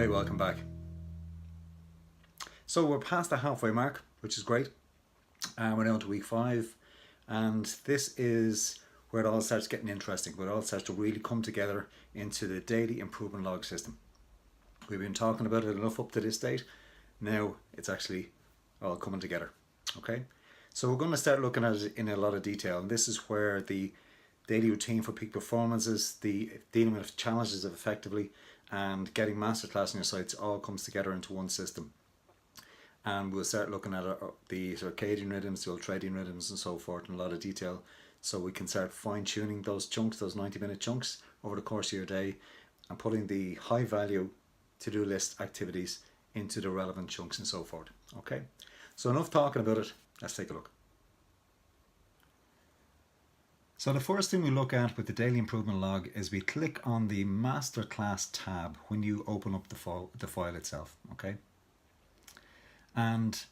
Hi, welcome back. So we're past the halfway mark, which is great. We're now to week 5, and this is where it all starts getting interesting, where it all starts to really come together into the daily improvement log system. We've been talking about it enough up to this date. Now it's actually all coming together. Okay, so we're going to start looking at it in a lot of detail, and this is where the daily routine for peak performances, the dealing with challenges of effectively, and getting masterclass in your sights all comes together into one system. And we'll start looking at the circadian rhythms, the ultradian rhythms and so forth in a lot of detail, so we can start fine-tuning those chunks, those 90-minute chunks over the course of your day, and putting the high value to-do list activities into the relevant chunks and so forth. Okay, so enough talking about it, let's take a look. So the first thing we look at with the daily improvement log is we click on the masterclass tab when you open up the file itself. Okay, and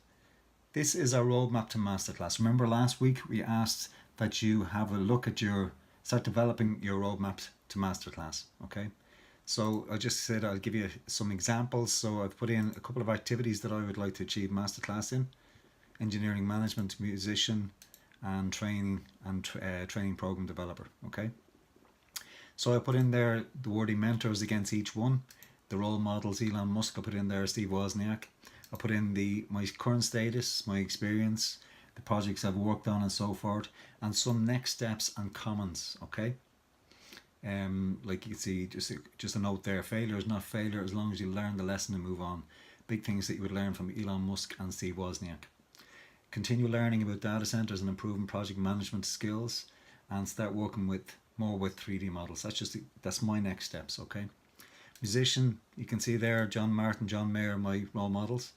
this is our roadmap to masterclass. Remember last week we asked that you have a look at start developing your roadmap to masterclass. Okay, so I just said I'll give you some examples. So I've put in a couple of activities that I would like to achieve masterclass in: engineering management, musician, and training program developer. Okay, so I put in there the wording mentors against each one, the role models. Elon Musk, I put in there Steve Wozniak. I put in my current status, my experience, the projects I've worked on and so forth, and some next steps and comments. Okay, like you see, just a note there: failure is not failure as long as you learn the lesson and move on. Big things that you would learn from Elon Musk and Steve Wozniak. Continue learning about data centers and improving project management skills, and start working more with 3D models. That's my next steps. Okay, musician, you can see there John Martin, John Mayer, my role models.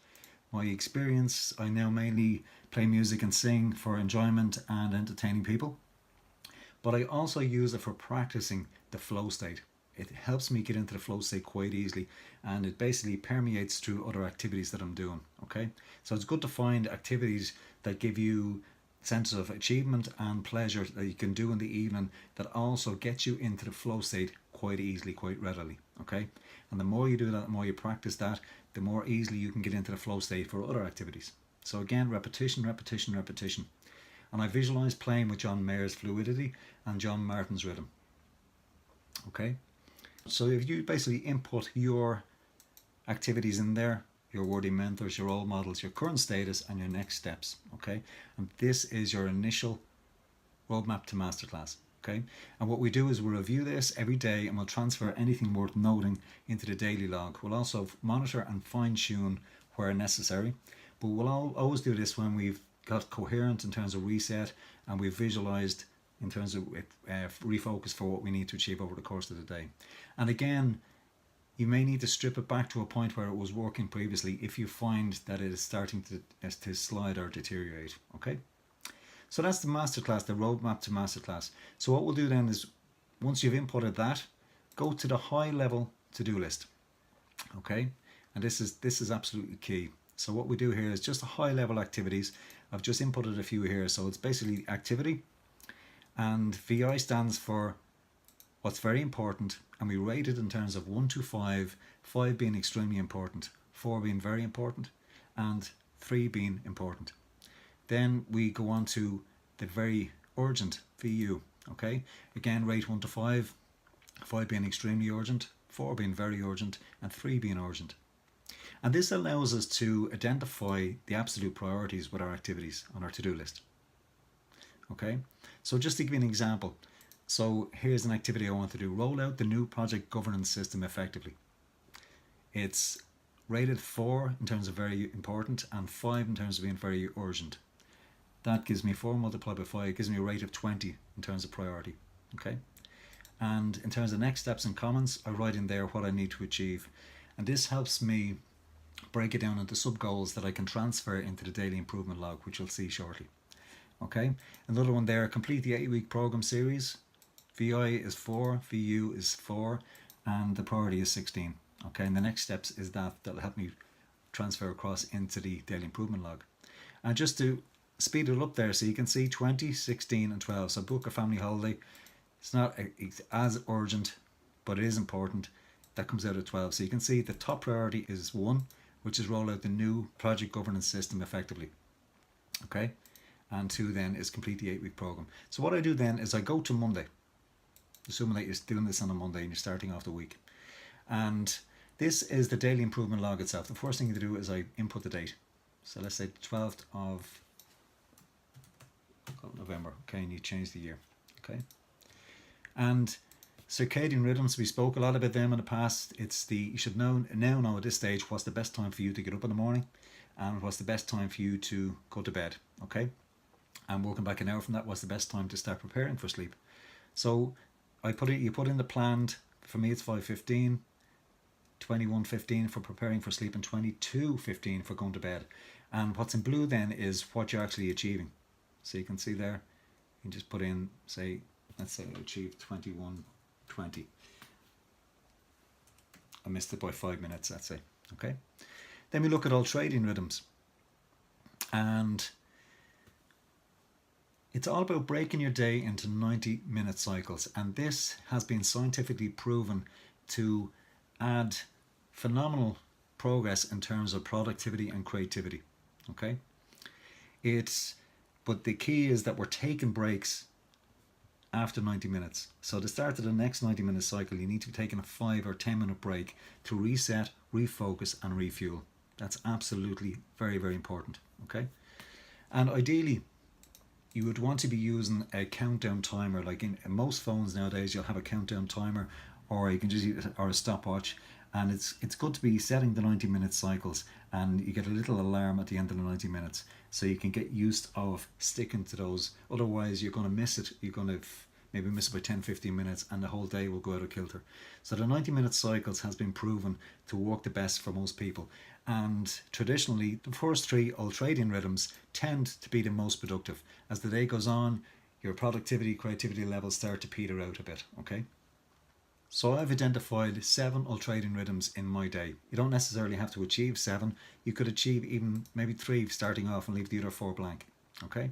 My experience, I now mainly play music and sing for enjoyment and entertaining people, but I also use it for practicing the flow state. It helps me get into the flow state quite easily, and it basically permeates through other activities that I'm doing. Okay, so it's good to find activities that give you sense of achievement and pleasure that you can do in the evening, that also get you into the flow state quite easily, quite readily. Okay, and the more you do that, the more you practice that, the more easily you can get into the flow state for other activities. So again, repetition, repetition, repetition. And I visualize playing with John Mayer's fluidity and John Martin's rhythm. Okay, so if you basically input your activities in there, your wording mentors, your role models, your current status, and your next steps. Okay, and this is your initial roadmap to masterclass. Okay, and what we do is we'll review this every day, and we'll transfer anything worth noting into the daily log. We'll also monitor and fine-tune where necessary, but we'll always do this when we've got coherent in terms of reset, and we've visualized in terms of refocus for what we need to achieve over the course of the day. And again, you may need to strip it back to a point where it was working previously if you find that it is starting to slide or deteriorate. Okay, so that's the masterclass, the roadmap to masterclass. So what we'll do then is, once you've inputted that, go to the high level to-do list. Okay, and this is absolutely key. So what we do here is just a high level activities. I've just inputted a few here. So it's basically activity, and VI stands for what's very important, and we rate it in terms of 1 to 5, 5 being extremely important, 4 being very important, and 3 being important. Then we go on to the very urgent, VU. Okay, again, rate 1 to 5, 5 being extremely urgent, 4 being very urgent, and 3 being urgent. And this allows us to identify the absolute priorities with our activities on our to-do list. Okay, so just to give you an example, so here's an activity I want to do: roll out the new project governance system effectively. It's rated 4 in terms of very important, and 5 in terms of being very urgent. That gives me 4 multiplied by 5, gives me a rate of 20 in terms of priority. Okay, and in terms of next steps and comments, I write in there what I need to achieve, and this helps me break it down into sub goals that I can transfer into the daily improvement log, which you'll see shortly. Okay, another one there: complete the 8-week program series. VI is 4, VU is 4, and the priority is 16. Okay, and the next steps is that'll help me transfer across into the daily improvement log. And just to speed it up there, so you can see 20, 16 and 12. So book a family holiday. It's not as urgent, but it is important. that comes out at 12. So you can see the top priority is 1, which is roll out the new project governance system effectively. Okay, and 2 then is complete the 8-week program. So what I do then is I go to Monday, assuming that you're doing this on a Monday and you're starting off the week. And this is the daily improvement log itself. The first thing to do is I input the date. So let's say 12th of November. Okay, and you change the year. Okay. And circadian rhythms, we spoke a lot about them in the past. You should now know at this stage what's the best time for you to get up in the morning and what's the best time for you to go to bed. Okay. And working back an hour from that, what's the best time to start preparing for sleep. So you put in the planned, for me it's 5:15, 21:15 for preparing for sleep, and 22:15 for going to bed. And what's in blue then is what you're actually achieving. So you can see there, you can just put in, let's say I achieved 21:20. I missed it by 5 minutes, let's say. Okay. Then we look at ultradian rhythms. And it's all about breaking your day into 90-minute cycles. And this has been scientifically proven to add phenomenal progress in terms of productivity and creativity. Okay. But the key is that we're taking breaks after 90 minutes. So at the start of the next 90-minute cycle, you need to be taking a 5 or 10-minute break to reset, refocus and refuel. That's absolutely very, very important. Okay. And ideally, you would want to be using a countdown timer. Like in most phones nowadays, you'll have a countdown timer, or you can just use a stopwatch. And it's good to be setting the 90-minute cycles, and you get a little alarm at the end of the 90 minutes, so you can get used of sticking to those. Otherwise, you're going to miss it. You're going to maybe miss it by 10-15 minutes, and the whole day will go out of kilter. So the 90-minute cycles has been proven to work the best for most people. And traditionally, the first 3 ultradian rhythms tend to be the most productive. As the day goes on, your productivity, creativity levels start to peter out a bit. Okay. So I've identified 7 ultradian rhythms in my day. You don't necessarily have to achieve 7. You could achieve even maybe 3 starting off and leave the other 4 blank. Okay.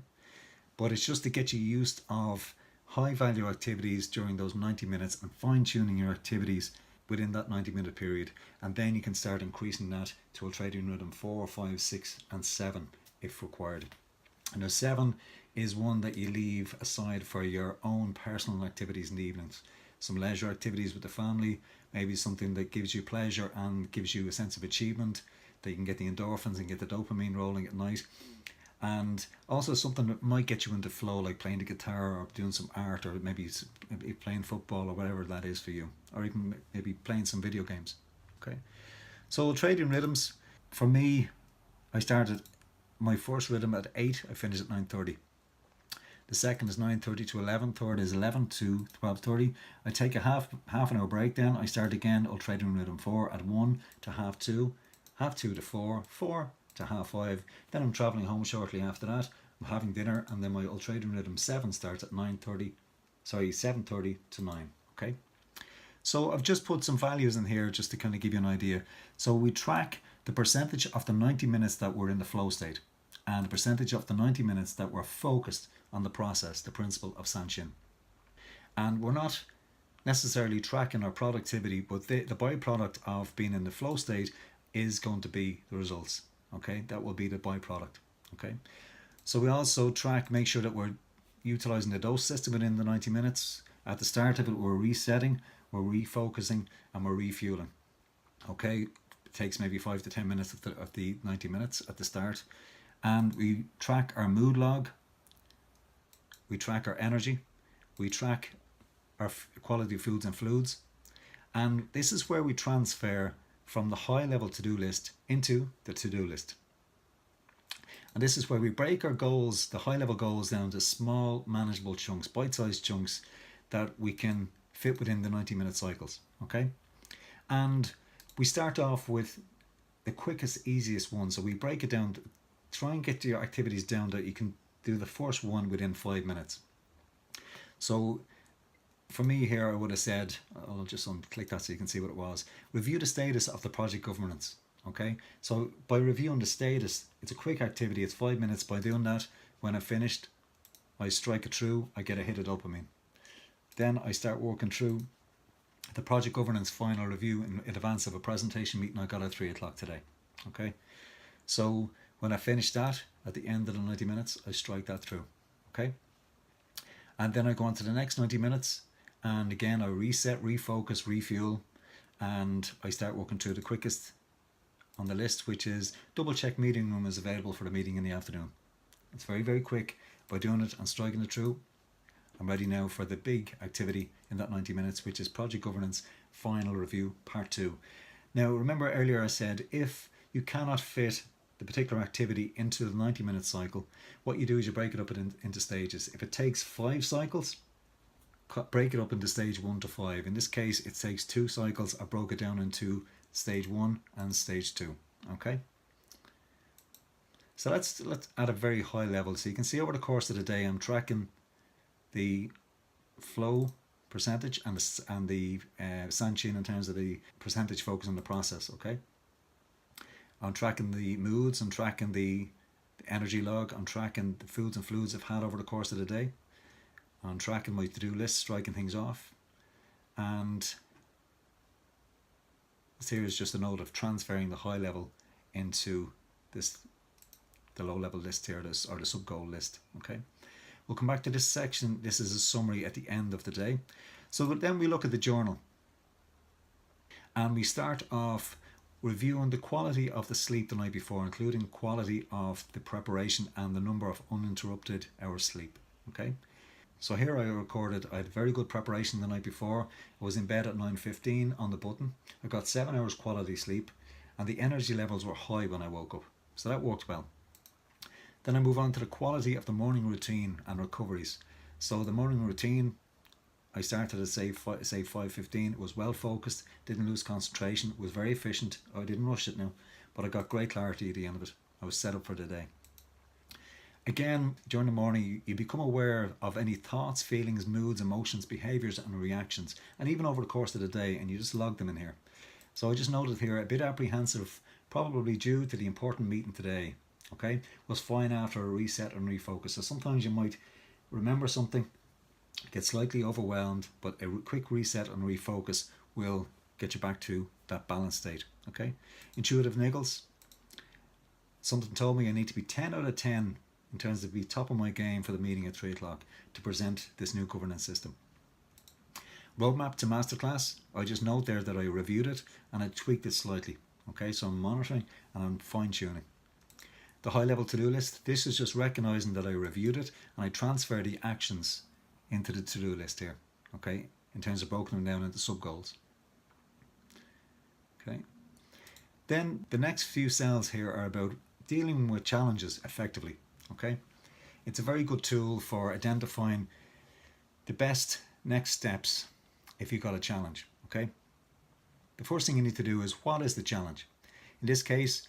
But it's just to get you used of high value activities during those 90 minutes and fine tuning your activities within that 90-minute period. And then you can start increasing that to ultradian rhythm 4, 5, 6 and 7 if required. And now 7 is one that you leave aside for your own personal activities in the evenings. Some leisure activities with the family, maybe something that gives you pleasure and gives you a sense of achievement, that you can get the endorphins and get the dopamine rolling at night. And also something that might get you into flow, like playing the guitar or doing some art, or maybe playing football or whatever that is for you, or even maybe playing some video games. Okay. So ultradian rhythms, for me, I started my first rhythm at 8, I finished at 9:30. The second is 9:30 to 11. Third is 11 to 12:30. I take a half an hour break. Then I start again ultradian rhythm 4 at 1 to half 2 to 4, 4 to half 5. Then I'm travelling home shortly after that. I'm having dinner, and then my ultradian rhythm 7 starts at 7:30 to 9. Okay. So I've just put some values in here just to kind of give you an idea. So we track the percentage of the 90 minutes that we're in the flow state, and the percentage of the 90 minutes that we're focused on the process, the principle of Sanshin. And we're not necessarily tracking our productivity, but the byproduct of being in the flow state is going to be the results. Okay, that will be the byproduct. Okay, so we also make sure that we're utilizing the dose system within the 90 minutes. At the start of it, we're resetting, we're refocusing, and we're refueling. Okay, it takes maybe 5 to 10 minutes of the 90 minutes at the start. And we track our mood log, we track our energy, we track our quality of foods and fluids, and this is where we transfer from the high level to-do list into the to-do list. And this is where we break our goals, the high level goals, down to small manageable chunks, bite-sized chunks that we can fit within the 90-minute cycles. Okay, and we start off with the quickest, easiest one. So we break it down, try and get your activities down that you can do the first one within 5 minutes. So for me here, I would have said, I'll just unclick that so you can see what it was. Review the status of the project governance. Okay, so by reviewing the status, it's a quick activity, it's 5 minutes. By doing that, when I've finished, I strike it through, I get a hit of dopamine. Then I start working through the project governance final review in advance of a presentation meeting I got at 3 o'clock today. Okay, so when I finish that at the end of the 90 minutes, I strike that through. Okay, and then I go on to the next 90 minutes, and again I reset, refocus, refuel, and I start working through the quickest on the list, which is double check meeting room is available for the meeting in the afternoon. It's very, very quick. By doing it and striking it through, I'm ready now for the big activity in that 90 minutes, which is project governance final review part 2. Now remember earlier I said if you cannot fit the particular activity into the 90-minute cycle, what you do is you break it up into stages. If it takes 5 cycles, break it up into stage 1 to 5. In this case it takes 2 cycles. I broke it down into stage 1 and stage 2. Okay, so let's at a very high level, so you can see over the course of the day I'm tracking the flow percentage and the Sanchin in terms of the percentage focus on the process. Okay, I'm tracking the moods, I'm tracking the energy log, I'm tracking the foods and fluids I've had over the course of the day, I'm tracking my to-do list, striking things off, and this here is just a note of transferring the high level into the low level list here, or the sub goal list. Okay, we'll come back to this section. This is a summary at the end of the day. So then we look at the journal, and we start off reviewing the quality of the sleep the night before, including quality of the preparation and the number of uninterrupted hours sleep. Okay, so here I recorded I had very good preparation the night before. I was in bed at 9:15 on the button. I got 7 hours quality sleep, and the energy levels were high when I woke up, so that worked well. Then I move on to the quality of the morning routine and recoveries. So the morning routine, I started at say 5:15. It was well focused, didn't lose concentration, was very efficient. I didn't rush it now, but I got great clarity at the end of it. I was set up for the day. Again, during the morning, you become aware of any thoughts, feelings, moods, emotions, behaviours and reactions, and even over the course of the day, and you just log them in here. So I just noted here, a bit apprehensive, probably due to the important meeting today. Okay, was fine after a reset and refocus. So sometimes you might remember something, get slightly overwhelmed, but a quick reset and refocus will get you back to that balanced state. Okay, intuitive niggles. Something told me I need to be 10 out of 10 in terms of be top of my game for the meeting at 3 o'clock to present this new governance system. Roadmap to masterclass. I just note there that I reviewed it and I tweaked it slightly. Okay, so I'm monitoring and I'm fine tuning. The high level to-do list, this is just recognizing that I reviewed it and I transfer the actions into the to-do list here, okay, in terms of broken them down into sub-goals. Okay, then the next few cells here are about dealing with challenges effectively. Okay, it's a very good tool for identifying the best next steps if you've got a challenge. Okay, the first thing you need to do is, what is the challenge? In this case,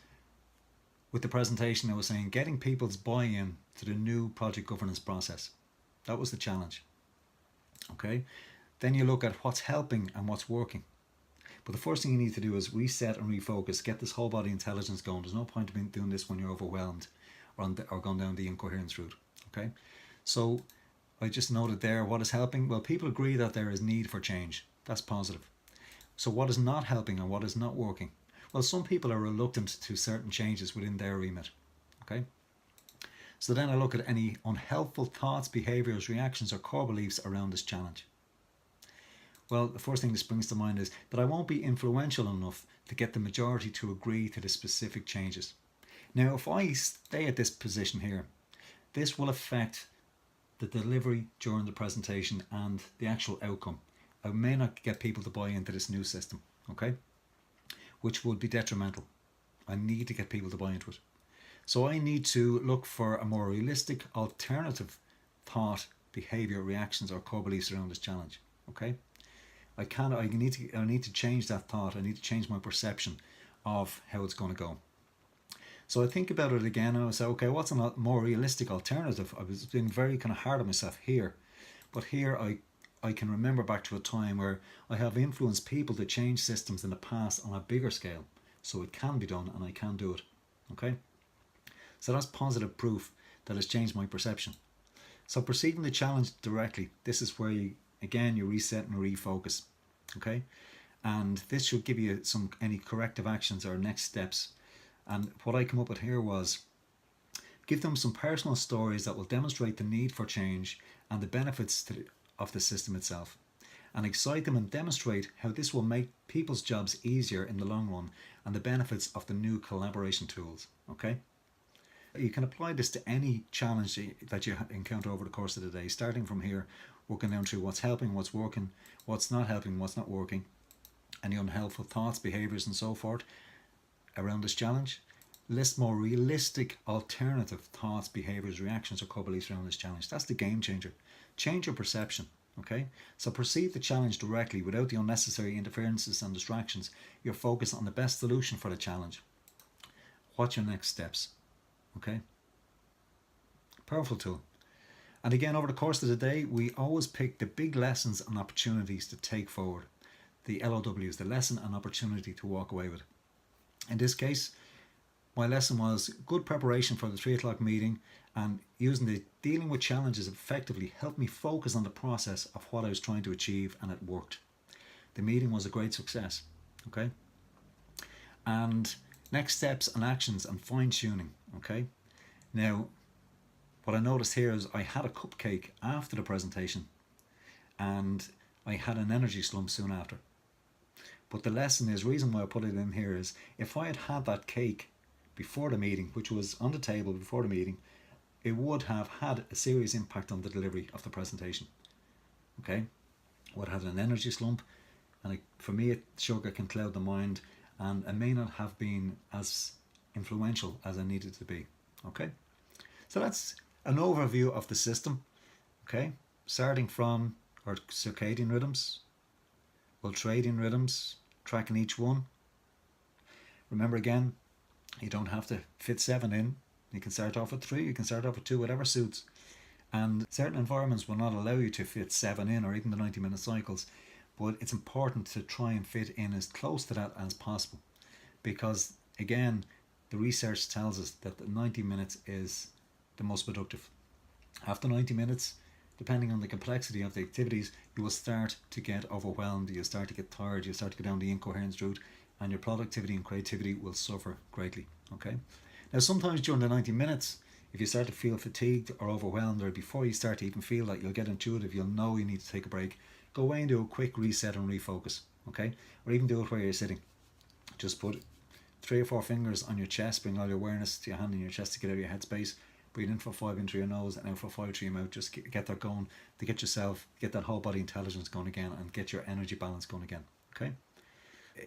with the presentation, I was saying getting people's buy-in to the new project governance process. That was the challenge. Okay, then you look at what's helping and what's working. But the first thing you need to do is reset and refocus, get this whole body intelligence going. There's no point in doing this when you're overwhelmed or going down the incoherence route. Okay, so I just noted there what is helping. Well, people agree that there is need for change. That's positive. So what is not helping and what is not working? Well, some people are reluctant to certain changes within their remit. Okay, so then I look at any unhelpful thoughts, behaviours, reactions or core beliefs around this challenge. Well, the first thing that springs to mind is that I won't be influential enough to get the majority to agree to the specific changes. Now, if I stay at this position here, this will affect the delivery during the presentation and the actual outcome. I may not get people to buy into this new system, okay, which would be detrimental. I need to get people to buy into it. So I need to look for a more realistic alternative thought, behaviour, reactions or core beliefs around this challenge. Okay, I need to change that thought. I need to change my perception of how it's going to go. So I think about it again and I say, okay, what's a more realistic alternative? I was being very kind of hard on myself here, but here I can remember back to a time where I have influenced people to change systems in the past on a bigger scale. So it can be done and I can do it. Okay, so that's positive proof that has changed my perception. So perceiving the challenge directly, this is where you reset and refocus. Okay, and this should give you any corrective actions or next steps. And what I come up with here was give them some personal stories that will demonstrate the need for change and the benefits of the system itself, and excite them and demonstrate how this will make people's jobs easier in the long run and the benefits of the new collaboration tools. Okay, you can apply this to any challenge that you encounter over the course of the day, starting from here, working down through what's helping, what's working, what's not helping, what's not working, any unhelpful thoughts, behaviours and so forth around this challenge. List more realistic alternative thoughts, behaviours, reactions or core beliefs around this challenge. That's the game changer. Change your perception. Okay, so perceive the challenge directly without the unnecessary interferences and distractions. You're focused on the best solution for the challenge. What's your next steps? Okay, powerful tool. And again, over the course of the day, we always pick the big lessons and opportunities to take forward. The LOWs, the lesson and opportunity to walk away with. In this case, my lesson was good preparation for the 3 o'clock meeting, and using the dealing with challenges effectively helped me focus on the process of what I was trying to achieve, and it worked. The meeting was a great success. Okay, and next steps and actions and fine tuning. Okay, now what I noticed here is I had a cupcake after the presentation and I had an energy slump soon after. But the lesson is, reason why I put it in here is, if I had had that cake before the meeting, which was on the table before the meeting, it would have had a serious impact on the delivery of the presentation. Okay, would have had an energy slump, and for me, sugar can cloud the mind, and it may not have been as influential as I needed to be. Okay, so that's an overview of the system. Okay, starting from our circadian rhythms, ultradian rhythms, tracking each one. Remember again, you don't have to fit 7 in. You can start off with 3, you can start off with 2, whatever suits. And certain environments will not allow you to fit 7 in, or even the 90-minute cycles. But it's important to try and fit in as close to that as possible. Because again, the research tells us that the 90 minutes is the most productive. After 90 minutes, depending on the complexity of the activities, you will start to get overwhelmed, you'll start to get tired, you'll start to go down the incoherence route, and your productivity and creativity will suffer greatly. Okay. Now sometimes during the 90 minutes, if you start to feel fatigued or overwhelmed, or before you start to even feel like, you'll get intuitive, you'll know you need to take a break, go away and do a quick reset and refocus. Okay, or even do it where you're sitting. Just put 3 or 4 fingers on your chest, bring all your awareness to your hand in your chest to get out of your headspace. Breathe in for 5 into your nose and out for 5 through your mouth. Just get that going, to get yourself, get that whole body intelligence going again, and get your energy balance going again. Okay.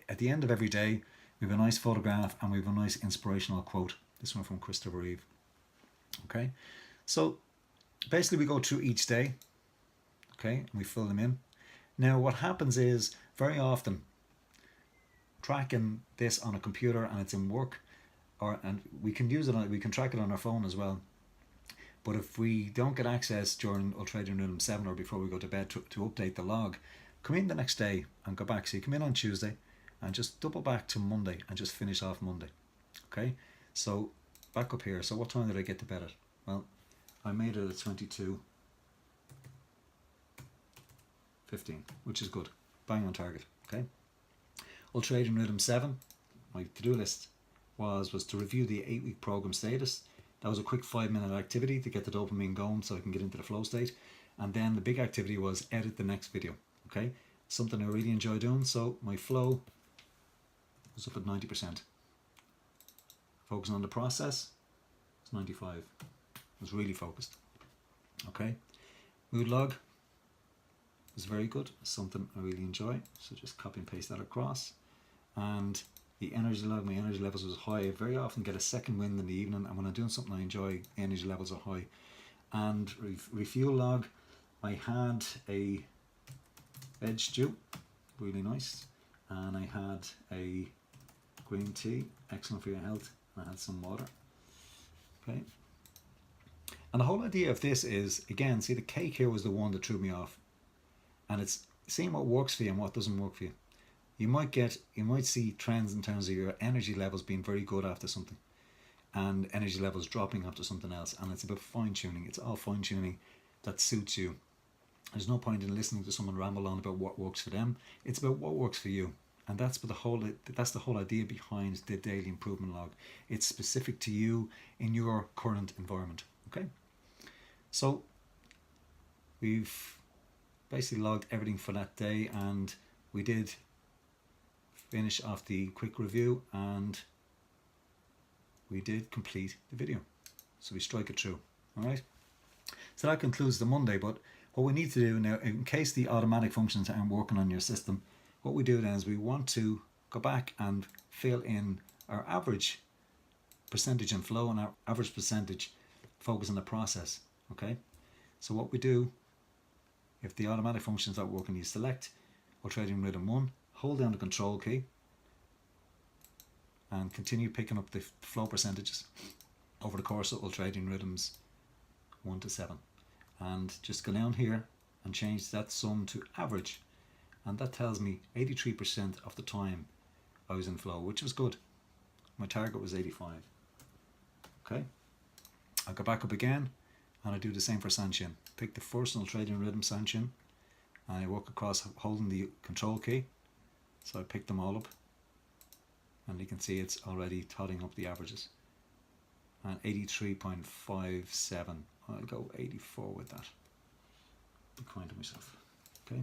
At the end of every day, we have a nice photograph and we have a nice inspirational quote. This one from Christopher Reeve. Okay, so basically we go through each day. Okay, and we fill them in. Now what happens is, very often tracking this on a computer and it's in work, and we can use it on, we can track it on our phone as well. But if we don't get access during Ultradian Rhythm 7 or before we go to bed to update the log, come in the next day and go back. So you come in on Tuesday and just double back to Monday and just finish off Monday. Okay, so back up here. So what time did I get to bed at? Well, I made it at 22:15, which is good. Bang on target. Okay. Ultradian Rhythm 7, my to-do list was to review the 8-week program status. That was a quick 5-minute activity to get the dopamine going so I can get into the flow state. And then the big activity was edit the next video. Okay, something I really enjoy doing. So my flow was up at 90%. Focusing on the process, it's 95. I was really focused. Okay, mood log was very good. Something I really enjoy. So just copy and paste that across. And the energy log, my energy levels was high. I very often get a second wind in the evening, and when I'm doing something I enjoy, energy levels are high. And refuel log, I had a veg stew, really nice, and I had a green tea, excellent for your health, and I had some water. Okay, and the whole idea of this is, again, see, the cake here was the one that threw me off, and it's seeing what works for you and what doesn't work for you. You might see trends in terms of your energy levels being very good after something, and energy levels dropping after something else, and it's about fine tuning. It's all fine tuning that suits you. There's no point in listening to someone ramble on about what works for them. It's about what works for you. And that's the whole idea behind the daily improvement log. It's specific to you in your current environment. Okay? So we've basically logged everything for that day, and we did finish off the quick review, and we did complete the video. So we strike it through. Alright? So that concludes the Monday, but what we need to do now, in case the automatic functions aren't working on your system, what we do then is we want to go back and fill in our average percentage in flow and our average percentage focus on the process. Okay, so what we do, if the automatic functions aren't working, you select Ultradian Rhythm 1, hold down the control key, and continue picking up the flow percentages over the course of Ultradian Rhythms 1 to 7. And just go down here and change that sum to average. And that tells me 83% of the time I was in flow, which was good. My target was 85. Okay, I'll go back up again and I do the same for Sanshin. Pick the first Ultradian Rhythm Sanshin and I walk across holding the control key. So I pick them all up and you can see it's already totting up the averages. And 83.57. I'll go 84 with that. Be kind to myself. Okay.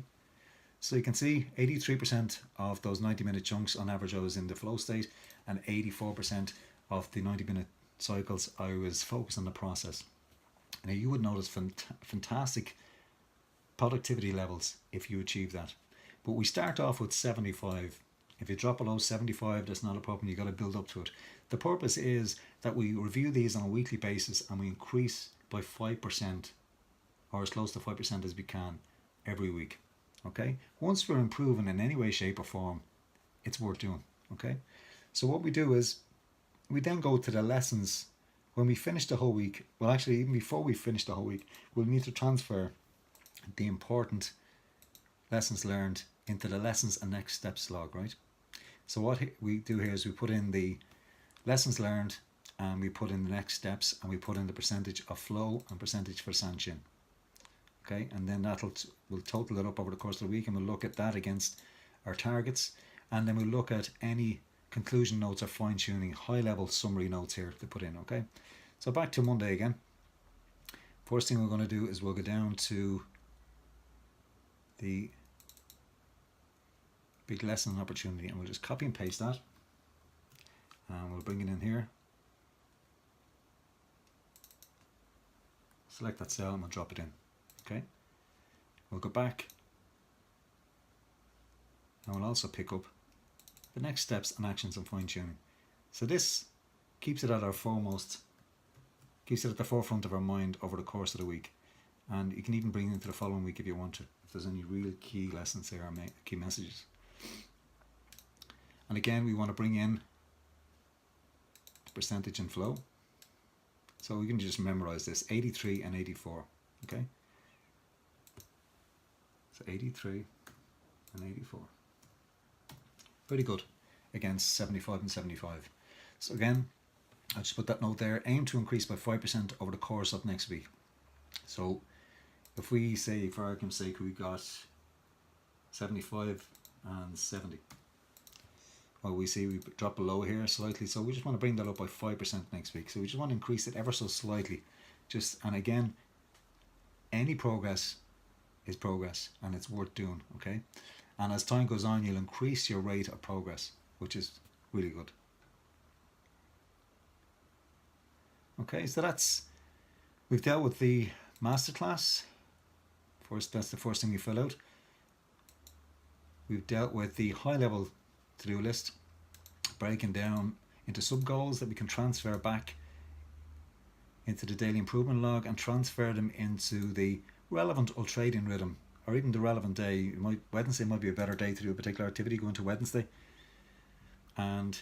So you can see 83% of those 90-minute chunks on average I was in the flow state, and 84% of the 90-minute cycles I was focused on the process. Now you would notice fantastic productivity levels if you achieve that. But we start off with 75. If you drop below 75, that's not a problem. You got to build up to it. The purpose is that we review these on a weekly basis and we increase by 5% or as close to 5% as we can every week. Okay, once we're improving in any way, shape or form, it's worth doing. Okay, so what we do is we then go to the lessons when we finish the whole week. Well, actually, even before we finish the whole week, we'll need to transfer the important lessons learned into the lessons and next steps log, right? So what we do here is we put in the lessons learned and we put in the next steps and we put in the percentage of flow and percentage for Sanshin. Okay, and then we'll total it up over the course of the week, and we'll look at that against our targets, and then we'll look at any conclusion notes or fine-tuning, high-level summary notes here to put in. Okay, so back to Monday again. First thing we're going to do is we'll go down to the big lesson opportunity, and we'll just copy and paste that, and we'll bring it in here. Select that cell and we'll drop it in. Okay, we'll go back and we'll also pick up the next steps and actions and fine-tuning. So this keeps it at the forefront of our mind over the course of the week, and you can even bring it into the following week if you want to, if there's any real key lessons there or key messages. And again, we want to bring in the percentage in flow, so we can just memorize this: 83 and 84. Okay, 83 and 84. Pretty good against 75 and 75. So again, I'll just put that note there. Aim to increase by 5% over the course of next week. So if we say, for argument's sake, we got 75 and 70. Well, we see we drop below here slightly, so we just want to bring that up by 5% next week. So we just want to increase it ever so slightly. And again, any progress is progress, and it's worth doing. Okay, and as time goes on, you'll increase your rate of progress, which is really good. Okay, so we've dealt with the masterclass. That's the first thing you fill out. We've dealt with the high level to-do list, breaking down into sub goals that we can transfer back into the daily improvement log and transfer them into the relevant Ultradian rhythm, or even the relevant day. Wednesday might be a better day to do a particular activity. Go into Wednesday and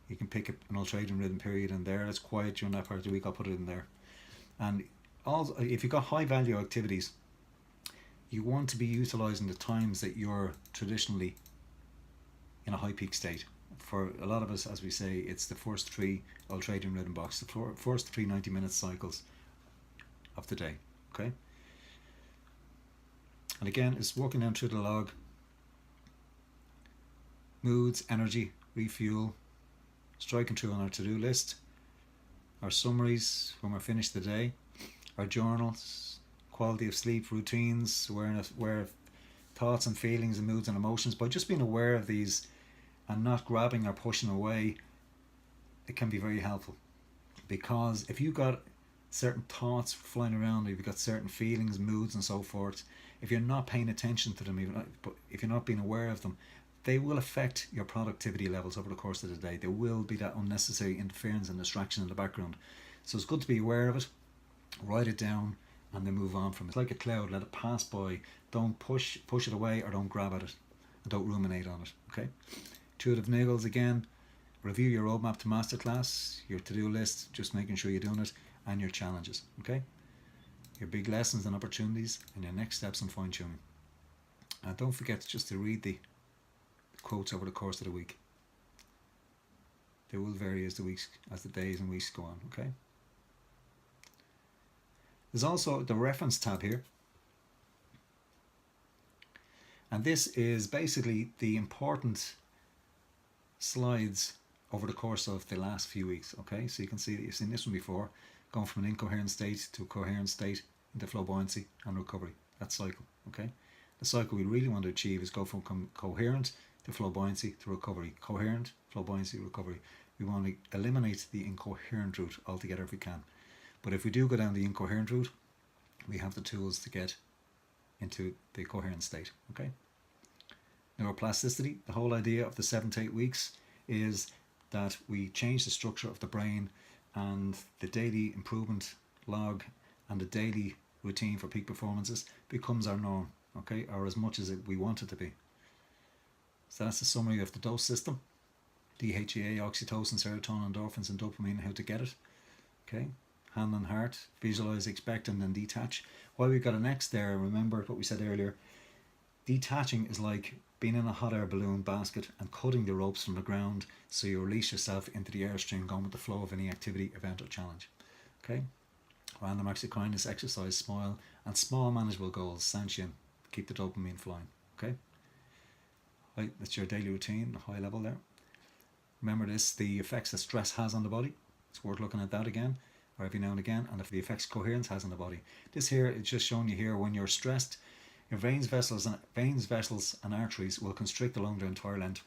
you can pick up an Ultradian rhythm period in there. It's quiet during that part of the week, I'll put it in there. And also, if you've got high value activities, you want to be utilizing the times that you're traditionally in a high peak state. For a lot of us, as we say, it's the first 3 Ultradian rhythm blocks, the first 3 90-minute cycles of the day. Okay, And again, it's working down through the log. Moods, energy, refuel, striking through on our to-do list, our summaries when we're finished the day, our journals, quality of sleep, routines, awareness, aware of thoughts and feelings and moods and emotions. By just being aware of these and not grabbing or pushing away, it can be very helpful. Because if you've got certain thoughts flying around, if you've got certain feelings, moods and so forth, if you're not paying attention to them, if you're not being aware of them, they will affect your productivity levels over the course of the day. There will be that unnecessary interference and distraction in the background. So it's good to be aware of it, write it down, and then move on from it. It's like a cloud, let it pass by. Don't push it away, or don't grab at it, and don't ruminate on it. Okay. Intuitive niggles again. Review your roadmap to masterclass, your to-do list, just making sure you're doing it, and your challenges. Okay. Your big lessons and opportunities, and your next steps in fine-tuning. And don't forget just to read the quotes over the course of the week. They will vary as the days and weeks go on. Okay. There's also the reference tab here, and this is basically the important slides over the course of the last few weeks. Okay, so you can see that you've seen this one before, going from an incoherent state to a coherent state into flow buoyancy and recovery. That cycle. Okay, the cycle we really want to achieve is go from coherent to flow buoyancy to recovery. Coherent, flow buoyancy, recovery. We want to eliminate the incoherent route altogether if we can. But if we do go down the incoherent route, we have the tools to get into the coherent state. Okay. Neuroplasticity, the whole idea of the 7 to 8 weeks is that we change the structure of the brain, and the daily improvement log and the daily routine for peak performances becomes our norm. Okay, or as much as we want it to be. So that's the summary of the dose system. DHEA, oxytocin, serotonin, endorphins and dopamine, how to get it. Okay, hand on heart, visualize, expect and then detach. While we've got an X there, remember what we said earlier, detaching is like being in a hot air balloon basket and cutting the ropes from the ground so you release yourself into the airstream, going with the flow of any activity, event or challenge. Okay, random acts of kindness, exercise, smile and small manageable goals, sanshin, keep the dopamine flying. Okay, right, that's your daily routine, high level there. Remember this, the effects that stress has on the body. It's worth looking at that again, or every now and again, and if the effects coherence has on the body. This here is just showing you here when you're stressed, your veins, vessels and arteries will constrict along their entire length,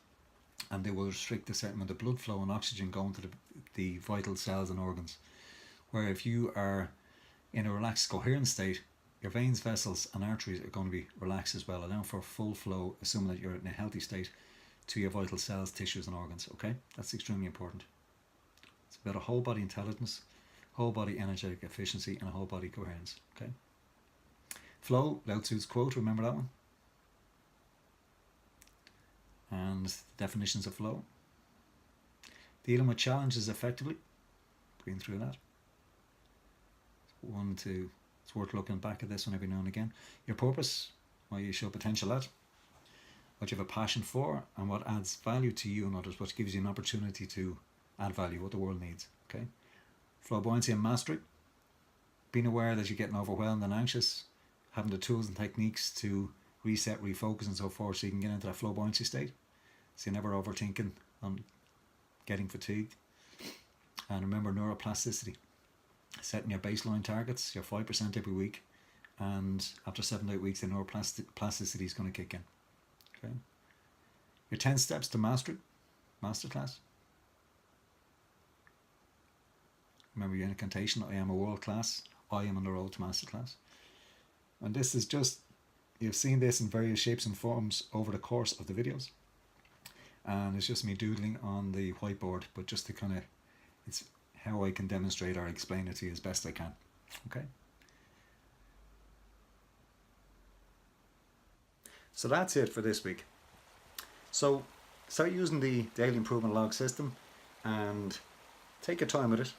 and they will restrict a certain amount of blood flow and oxygen going to the vital cells and organs. Where if you are in a relaxed coherent state, your veins, vessels and arteries are going to be relaxed as well, allowing for full flow, assuming that you're in a healthy state, to your vital cells, tissues and organs. Okay, that's extremely important. It's about a whole body intelligence, whole body energetic efficiency and a whole body coherence. Okay. Flow, Lao Tzu's quote, remember that one? And the definitions of flow. Dealing with challenges effectively, going through that. It's worth looking back at this one every now and again. Your purpose, why you show potential at, what you have a passion for, and what adds value to you and others, what gives you an opportunity to add value, what the world needs. Okay. Flow buoyancy and mastery, being aware that you're getting overwhelmed and anxious, having the tools and techniques to reset, refocus and so forth so you can get into that flow buoyancy state. So you're never overthinking on getting fatigued. And remember neuroplasticity, setting your baseline targets, your 5% every week, and after 7 to 8 weeks the neuroplasticity is going to kick in. Okay. Your 10 steps to mastery, masterclass. Remember your incantation, I am a world class, I am on the road to masterclass. And this is just, you've seen this in various shapes and forms over the course of the videos. And it's just me doodling on the whiteboard, but just to kind of, it's how I can demonstrate or explain it to you as best I can. Okay. So that's it for this week. So start using the daily improvement log system and take your time with it.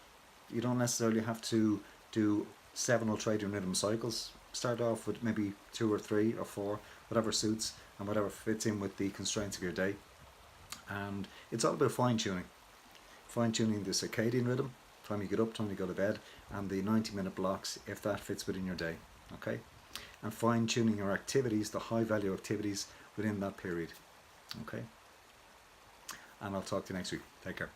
You don't necessarily have to do 7 Ultradian rhythm cycles. Start off with maybe 2 or 3 or 4, whatever suits and whatever fits in with the constraints of your day. And it's all about fine-tuning. Fine-tuning the circadian rhythm, time you get up, time you go to bed, and the 90-minute blocks if that fits within your day. Okay. and fine tuning your activities, the high value activities within that period. Okay? And I'll talk to you next week. Take care.